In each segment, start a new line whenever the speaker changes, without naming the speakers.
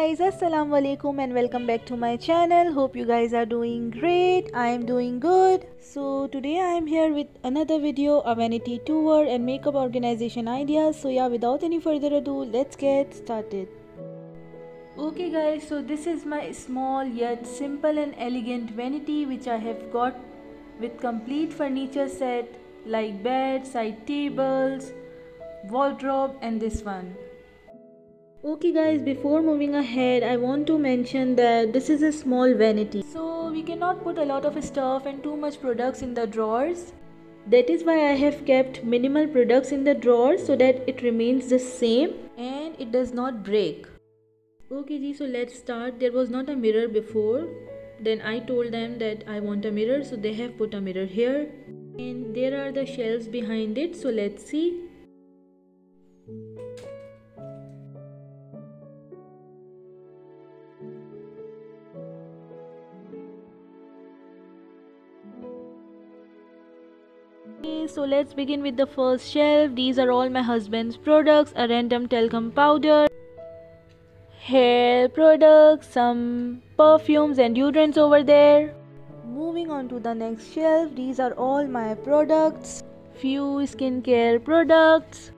guys, assalamu alaikum and welcome back to my channel. Hope you guys are doing great. I am doing good. So today I am here with another video, a vanity tour and makeup organization ideas. So yeah, without any further ado, let's get started. Okay guys, so this is my small yet simple and elegant vanity which I have got with complete furniture set like bed, side tables, wardrobe and this one. Okay guys, before moving ahead, I want to mention that this is a small vanity. So we cannot put a lot of stuff and too much products in the drawers. That is why I have kept minimal products in the drawers so that it remains the same and it does not break. Okay ji, so let's start. There was not a mirror before. Then I told them that I want a mirror, so they have put a mirror here. And there are the shelves behind it, so let's see. So let's begin with the first shelf. These are all my husband's products, a random talcum powder, hair products, some perfumes and deodorants over there. Moving on to the next shelf, these are all my products, few skincare products.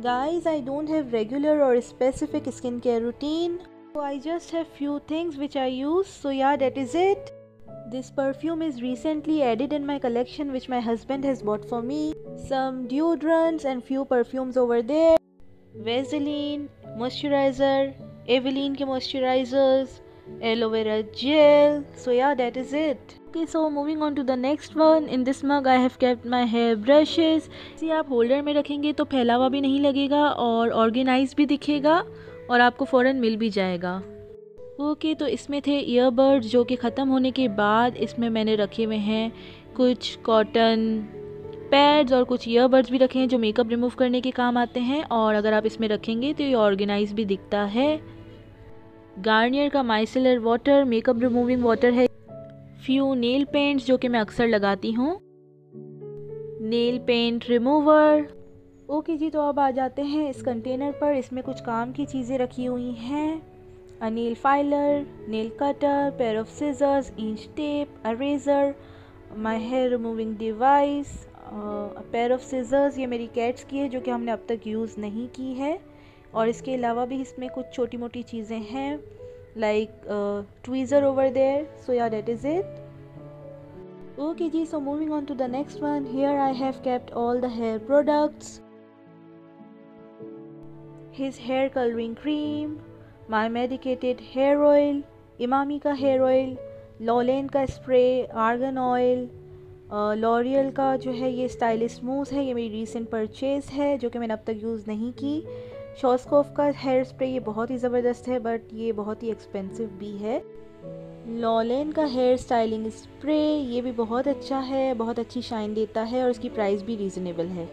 Guys, I don't have regular or specific skincare routine, so I just have few things which I use. So yeah, that is it. This perfume is recently added in my collection which my husband has bought for me. Some deodorants and few perfumes over there. Vaseline, moisturizer, Eveline ke moisturizers, aloe vera gel. So yeah, that is it. Okay, so moving on to the next one. In this mug I have kept my hair brushes. See, आप holder में रखेंगे तो फैला हुआ भी नहीं लगेगा और ऑर्गेनाइज भी दिखेगा और आपको फ़ौरन मिल भी जाएगा. ओके, तो इसमें थे ईयरबड्स जो कि ख़त्म होने के बाद इसमें मैंने रखे हुए हैं कुछ कॉटन पैड्स और कुछ ईयरबड्स भी रखे हैं जो मेकअप रिमूव करने के काम आते हैं और अगर आप इसमें रखेंगे तो ये ऑर्गेनाइज भी दिखता है. गार्नियर का micellar water makeup removing water है. फ्यू नेल पेंट्स जो कि मैं अक्सर लगाती हूँ, नेल पेंट रिमूवर. ओके जी, तो अब आ जाते हैं इस कंटेनर पर. इसमें कुछ काम की चीज़ें रखी हुई हैं. A nail filer, nail cutter, pair of scissors, inch tape, a razor, my hair removing device, a pair of scissors. ये मेरी कैट्स की है जो कि हमने अब तक यूज़ नहीं की है और इसके अलावा भी इसमें कुछ छोटी मोटी चीज़ें हैं like tweezer over there. So yeah, that is it. Okay ji, so moving on to the next one. Here I have kept all the hair products. His hair coloring cream, My medicated hair oil, Emami का hair oil, लॉलेन का spray, argan oil, L'Oréal का जो है ये stylish smooth है, ये मेरी recent purchase है जो कि मैंने अब तक यूज़ नहीं की. शॉस्कोफ का हेयर स्प्रे, ये बहुत ही ज़बरदस्त है बट ये बहुत ही एक्सपेंसिव भी है. लॉलेन का हेयर स्टाइलिंग स्प्रे, ये भी बहुत अच्छा है, बहुत अच्छी शाइन देता है और इसकी प्राइस भी रीज़नेबल है.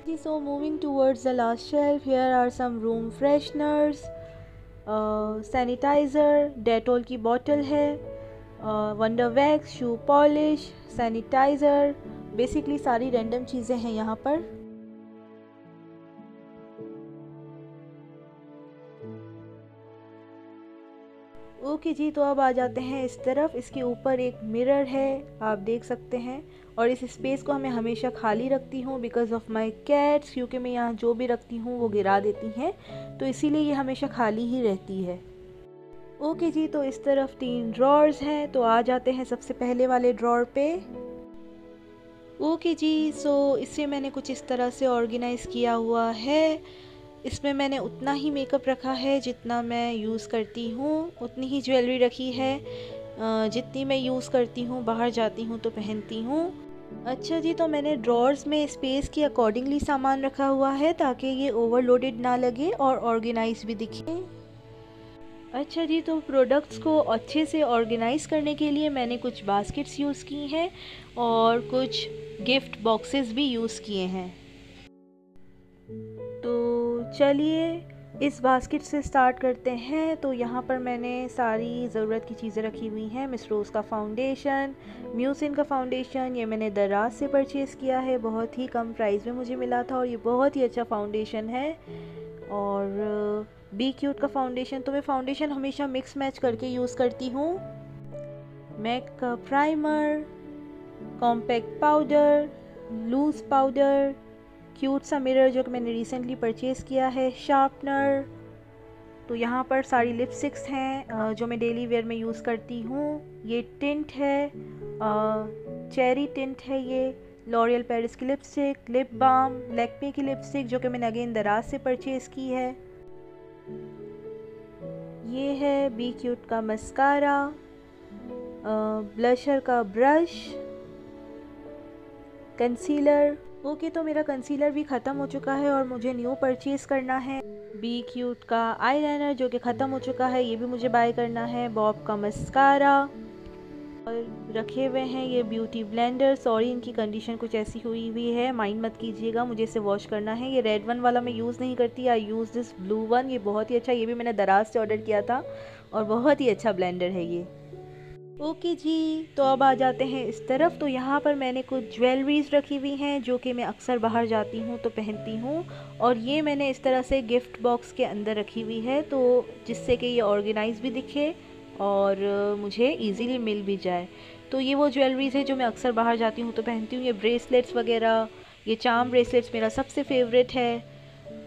जी, so moving towards the last shelf. Here are some room fresheners, sanitiser, Dettol की बॉटल है, wonder wax, shoe polish, sanitiser. Basically सारी रैंडम चीज़ें हैं यहाँ पर. ओके जी, तो अब आ जाते हैं इस तरफ. इसके ऊपर एक मिरर है, आप देख सकते हैं. और इस स्पेस को मैं हमेशा खाली रखती हूँ बिकॉज़ ऑफ माई कैट्स, क्योंकि मैं यहाँ जो भी रखती हूँ वो गिरा देती हैं, तो इसीलिए ये हमेशा खाली ही रहती है. ओके जी, तो इस तरफ 3 ड्रॉर्स हैं. तो आ जाते हैं सबसे पहले वाले ड्रॉर पे. ओके जी, सो इसे मैंने कुछ इस तरह से ऑर्गेनाइज़ किया हुआ है. इसमें मैंने उतना ही मेकअप रखा है जितना मैं यूज़ करती हूँ, उतनी ही ज्वेलरी रखी है जितनी मैं यूज़ करती हूँ, बाहर जाती हूँ तो पहनती हूँ. अच्छा जी, तो मैंने ड्रॉर्स में स्पेस के अकॉर्डिंगली सामान रखा हुआ है ताकि ये ओवरलोडेड ना लगे और ऑर्गेनाइज भी दिखे. अच्छा जी, तो प्रोडक्ट्स को अच्छे से ऑर्गेनाइज़ करने के लिए मैंने कुछ बास्केट्स यूज़ की हैं और कुछ गिफ्ट बॉक्सेस भी यूज़ किए हैं. तो चलिए इस बास्केट से स्टार्ट करते हैं. तो यहाँ पर मैंने सारी ज़रूरत की चीज़ें रखी हुई हैं. मिस रोज़ का फाउंडेशन, म्यूसिन का फाउंडेशन, ये मैंने दराज से परचेज़ किया है, बहुत ही कम प्राइस में मुझे मिला था और ये बहुत ही अच्छा फाउंडेशन है. और बी क्यूट का फाउंडेशन। तो मैं फाउंडेशन हमेशा मिक्स मैच करके यूज़ करती हूँ। मैक का primer, compact powder, loose powder, cute सा मिरर जो कि मैंने रिसेंटली परचेज़ किया है, शार्पनर। तो यहाँ पर सारी लिपस्टिक्स हैं जो मैं डेली वेयर में यूज़ करती हूँ। ये टिंट है, चेरी टिंट है, ये लॉरियल पेरिस की लिपस्टिक, लिप बाम, लैक्मे की लिपस्टिक जो कि मैंने अगेन दराज से परचेज़ की है। ये है बी क्यूट का मस्कारा, ब्लशर का ब्रश, कंसीलर। ओके, तो मेरा कंसीलर भी ख़त्म हो चुका है और मुझे न्यू परचेज़ करना है। बी क्यूट का आईलाइनर जो कि ख़त्म हो चुका है, ये भी मुझे बाय करना है। बॉब का मस्कारा और रखे हुए हैं ये ब्यूटी ब्लेंडर। सॉरी, इनकी कंडीशन कुछ ऐसी हुई है, माइंड मत कीजिएगा, मुझे इसे वॉश करना है। ये रेड वन वाला मैं यूज़ नहीं करती, आई यूज़ दिस ब्लू वन। ये बहुत ही अच्छा, ये भी मैंने दराज से ऑर्डर किया था और बहुत ही अच्छा ब्लेंडर है ये। ओके जी, तो अब आ जाते हैं इस तरफ। तो यहाँ पर मैंने कुछ ज्वेलरीज रखी हुई हैं जो कि मैं अक्सर बाहर जाती हूँ तो पहनती हूँ, और ये मैंने इस तरह से गिफ्ट बॉक्स के अंदर रखी हुई है, तो जिससे कि ये ऑर्गेनाइज भी दिखे और मुझे इजीली मिल भी जाए। तो ये वो ज्वेलरीज है जो मैं अक्सर बाहर जाती हूँ तो पहनती हूँ। ये ब्रेसलेट्स वगैरह, ये चार्म ब्रेसलेट्स मेरा सबसे फेवरेट है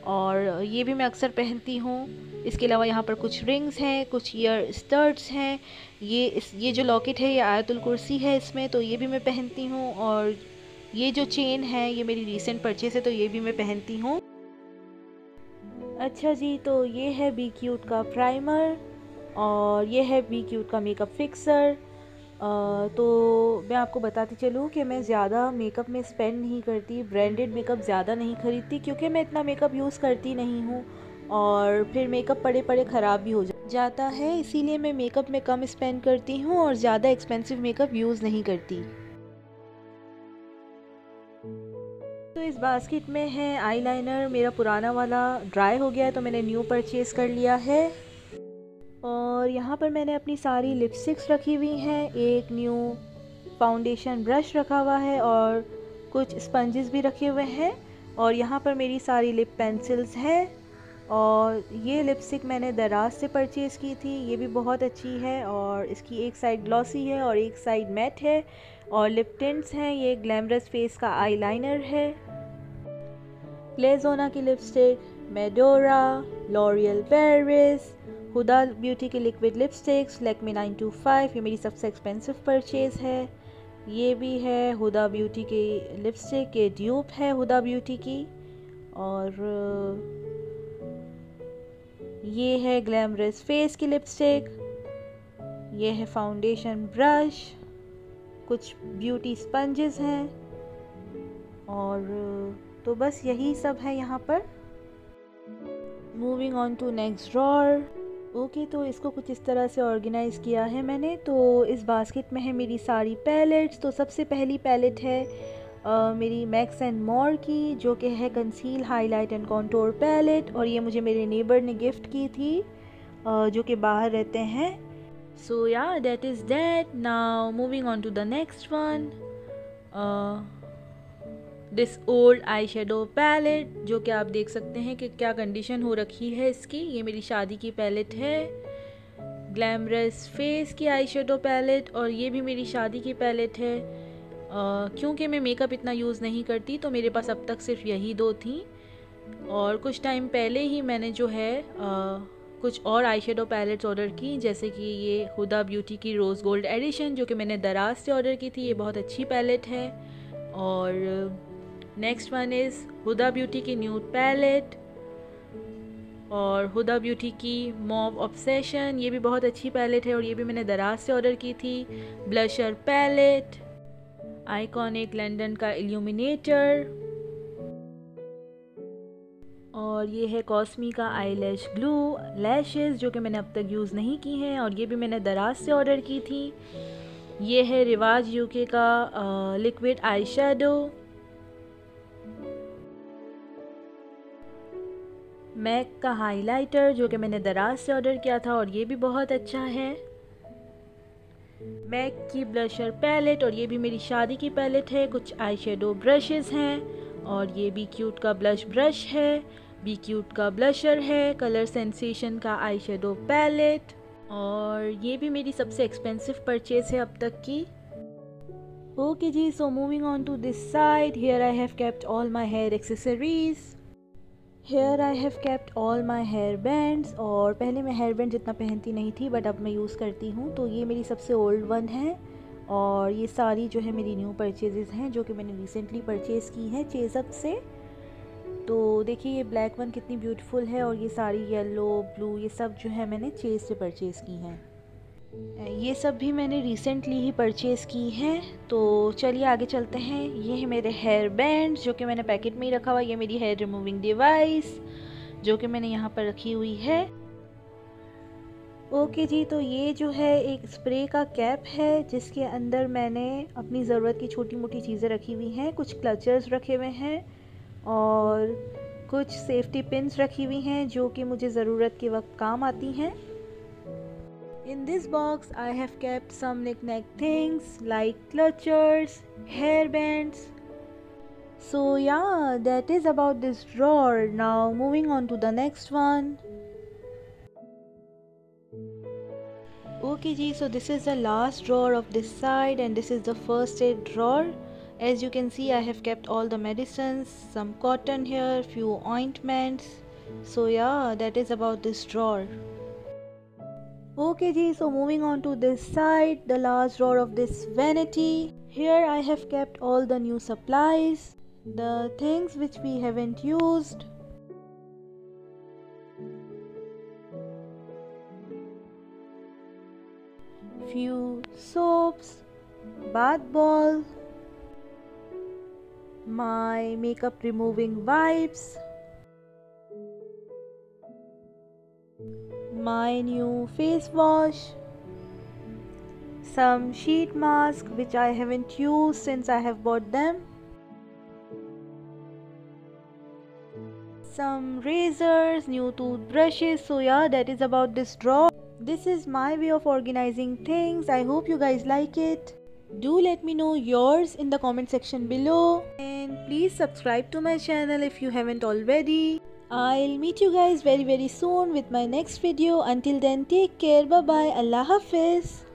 और ये भी मैं अक्सर पहनती हूँ। इसके अलावा यहाँ पर कुछ रिंग्स हैं, कुछ ईयर स्टड्स हैं। ये जो लॉकेट है ये आयतुल कुर्सी है इसमें, तो ये भी मैं पहनती हूँ। और ये जो चेन है ये मेरी रीसेंट परचेस है, तो ये भी मैं पहनती हूँ। अच्छा जी, तो ये है बी क्यूट का प्राइमर और ये है बी क्यूट का मेकअप फिक्सर। तो मैं आपको बताती चलूँ कि मैं ज़्यादा मेकअप में स्पेंड नहीं करती, ब्रांडेड मेकअप ज़्यादा नहीं ख़रीदती क्योंकि मैं इतना मेकअप यूज़ करती नहीं हूँ और फिर मेकअप पड़े पड़े ख़राब भी हो जाता है, इसीलिए मैं मेकअप में कम स्पेंड करती हूँ और ज़्यादा एक्सपेंसिव मेकअप यूज़ नहीं करती। तो इस बास्केट में है आईलाइनर, मेरा पुराना वाला ड्राई हो गया है तो मैंने न्यू परचेज़ कर लिया है। और यहाँ पर मैंने अपनी सारी लिपस्टिक्स रखी हुई हैं, एक न्यू फाउंडेशन ब्रश रखा हुआ है और कुछ स्पंजेस भी रखे हुए हैं। और यहाँ पर मेरी सारी लिप पेंसिल्स हैं और ये लिपस्टिक मैंने दराज से परचेज़ की थी, ये भी बहुत अच्छी है और इसकी एक साइड ग्लॉसी है और एक साइड मैट है। और लिप टिंट्स हैं, ये ग्लैमरस फेस का आईलाइनर है, क्लेज़ोना की lipstick, मेडोरा, L'Oreal Paris, Huda Beauty की लिक्विड लिपस्टिक्स, लैक्मे 925, ये मेरी सबसे एक्सपेंसिव परचेज़ है। ये भी है हुदा ब्यूटी की लिपस्टिक, ये ड्यूप है हुदा ब्यूटी की। और ये है ग्लैमरस फेस की लिपस्टिक, ये है फाउंडेशन ब्रश, कुछ ब्यूटी स्पंजेस हैं और तो बस यही सब है यहाँ पर। Moving on to next drawer. Okay, तो इसको कुछ इस तरह से ऑर्गेनाइज़ किया है मैंने। तो इस बास्केट में है मेरी सारी पैलेट्स। तो सबसे पहली पैलेट है मेरी मैक्स एंड मोर की, जो कि है conceal highlight and contour palette, और ये मुझे मेरे नेबर ने गिफ्ट की थी जो कि बाहर रहते हैं। So yeah that is that. Now moving on to the next one, this old eye shadow palette, जो कि आप देख सकते हैं कि क्या कंडीशन हो रखी है इसकी। ये मेरी शादी की पैलेट है, ग्लैमरस फेस की आई शेडो पैलेट, और ये भी मेरी शादी की पैलेट है। क्योंकि मैं मेकअप इतना यूज़ नहीं करती तो मेरे पास अब तक सिर्फ यही दो थी, और कुछ टाइम पहले ही मैंने जो है कुछ और आई शेडो पैलेट्स ऑर्डर की, जैसे कि ये हुदा ब्यूटी की रोज़ गोल्ड एडिशन जो कि मैंने दराज से ऑर्डर की थी, ये बहुत अच्छी पैलेट है। और next one is Huda Beauty की न्यूड पैलेट और हुदा ब्यूटी की मॉव ऑब्सेशन, ये भी बहुत अच्छी पैलेट है और ये भी मैंने दराज से ऑर्डर की थी। ब्लशर पैलेट, आइकॉनिक लंदन का इल्यूमिनेटर, और ये है कॉस्मी का आई लैश ग्लू लैशेज़ जो कि मैंने अब तक यूज़ नहीं की हैं और ये भी मैंने दराज से ऑर्डर की थी। ये है रिवाज यूके का लिक्विड आई शेडो, मैक का हाइलाइटर जो कि मैंने दराज से ऑर्डर किया था और ये भी बहुत अच्छा है। मैक की ब्लशर पैलेट, और ये भी मेरी शादी की पैलेट है। कुछ आई शेडो ब्रशेज़ हैं और ये भी क्यूट का ब्लश ब्रश है। बी क्यूट का ब्लशर है, कलर सेंसेशन का आई शेडो पैलेट, और ये भी मेरी सबसे एक्सपेंसिव परचेज है अब तक की। ओके जी, so moving on to this side, here I have kept all my hair accessories. Here I have kept all my hair bands, और पहले मैं हेयर बैंड जितना पहनती नहीं थी बट अब मैं यूज़ करती हूँ, तो ये मेरी सबसे ओल्ड वन है। और ये सारी जो है मेरी न्यू परचेजेस हैं जो कि मैंने रिसेंटली परचेज़ की हैं चेज़अप से। तो देखिए ये ब्लैक वन कितनी ब्यूटीफुल है, और ये सारी येलो ब्लू ये सब जो है मैंने चेज़ से परचेज़ की हैं। ये सब भी मैंने रिसेंटली ही परचेज़ की हैं। तो चलिए आगे चलते हैं। ये है मेरे हेयर बैंड्स जो कि मैंने पैकेट में ही रखा हुआ। ये मेरी हेयर रिमूविंग डिवाइस जो कि मैंने यहाँ पर रखी हुई है। ओके जी, तो ये जो है एक स्प्रे का कैप है जिसके अंदर मैंने अपनी ज़रूरत की छोटी मोटी चीज़ें रखी हुई हैं। कुछ क्लचर्स रखे हुए हैं और कुछ सेफ्टी पिन्स रखी हुई हैं जो कि मुझे ज़रूरत के वक्त काम आती हैं। In this box, I have kept some knick-knack things like clutchers, hairbands. So yeah, that is about this drawer. Now moving on to the next one. Okay ji, so this is the last drawer of this side and this is the first aid drawer. As you can see, I have kept all the medicines, some cotton here, few ointments. So yeah, that is about this drawer. Okay ji, so moving on to this side, the last drawer of this vanity. Here I have kept all the new supplies, the things which we haven't used. Few soaps, bath ball, my makeup removing wipes, my new face wash, some sheet mask which I haven't used since I have bought them, some razors, new toothbrushes. So yeah, that is about this drawer. This is my way of organizing things. I hope you guys like it. Do let me know yours in the comment section below, and please subscribe to my channel if you haven't already. I'll meet you guys very soon with my next video. Until then, take care. Bye bye. Allah Hafiz.